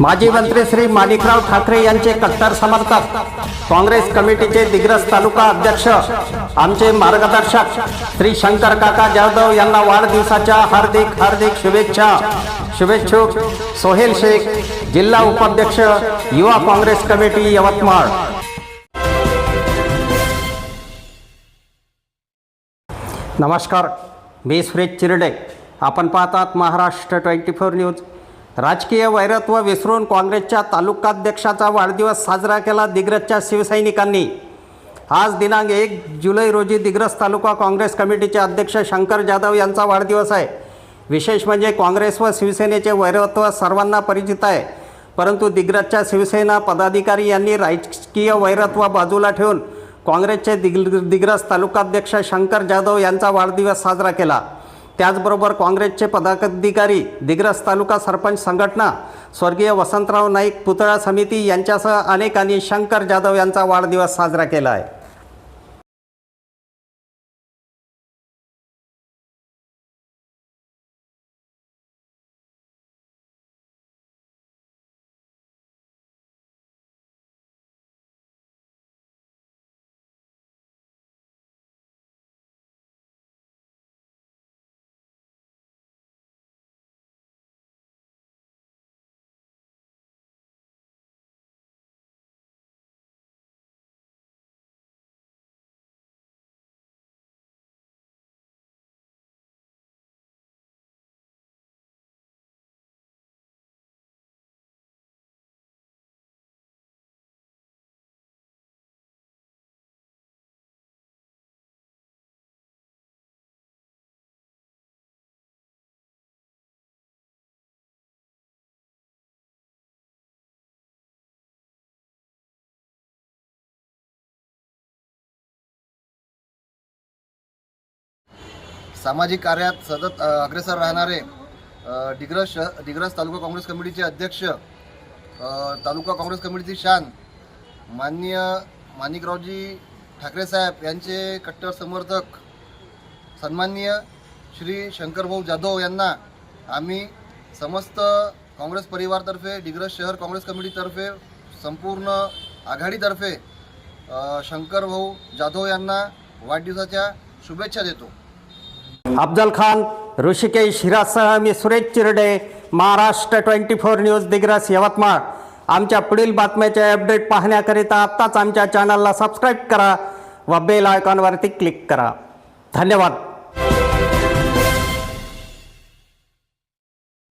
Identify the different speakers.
Speaker 1: माजी मंत्री श्री माणिकराव ठाकरे यांचे कट्टर समर्थक, काँग्रेस कमिटीचे दिग्रस तालुका अध्यक्ष, आमचे मार्गदर्शक श्री शंकर काका जाधव यांना वाढदिवसाच्या हार्दिक हार्दिक शुभेच्छा। शुभेच्छुक सोहेल शेख, जिल्हा उपाध्यक्ष, युवा काँग्रेस कमिटी यवतमाळ। नमस्कार, मी सुरेश चिरडे। आपण पाहतात महाराष्ट्र 24 न्यूज। राजकीय वैरत्व विसरून काँग्रेसच्या तालुकाध्यक्षाचा वाढदिवस साजरा केला दिग्रसच्या शिवसैनिकांनी। आज दिनांक 1 जुलै रोजी दिग्रस तालुका काँग्रेस कमिटीचे अध्यक्ष शंकर जाधव यांचा वाढदिवस आहे। विशेष म्हणजे काँग्रेस व शिवसेनेचे वैरत्व सर्वांना परिचित आहे, परंतु दिग्रसच्या शिवसेना पदाधिकारी यांनी राजकीय वैरत्व बाजूला ठेवून काँग्रेसचे दिग्रस तालुकाध्यक्ष शंकर जाधव यांचा वाढदिवस साजरा केला। त्याचबरोबर काँग्रेसचे पदाधिकारी, दिग्रस तालुका सरपंच संघटना, स्वर्गीय वसंतराव नाईक पुतळा समिती यांच्यासह अनेकांनी शंकर जाधव यांचा वाढदिवस साजरा केला आहे।
Speaker 2: सामाजिक कार्यात सतत अग्रेसर राहणारे दिग्रस तालुका काँग्रेस कमिटीचे अध्यक्ष, तालुका काँग्रेस कमिटीची शान माननीय माणिकरावजी ठाकरे साहेब यांचे कट्टर समर्थक सन्माननीय श्री शंकरभाऊ जाधव यांना आम्ही समस्त काँग्रेस परिवारतर्फे, दिग्रस शहर काँग्रेस कमिटीतर्फे, संपूर्ण आघाडीतर्फे शंकरभाऊ जाधव यांना वाढदिवसाच्या शुभेच्छा देतो।
Speaker 1: अफजल खान, ऋषिकेश हिरासह मी सुरेश चिरडे, महाराष्ट्र 24 न्यूज, दिग्रस, यवतमाळ। आमच्या पुढील बातम्याचे अपडेट पाहण्याकरिता आत्ताच आमच्या चॅनलला सबस्क्राईब करा व बेल आयकॉनवरती क्लिक करा। धन्यवाद।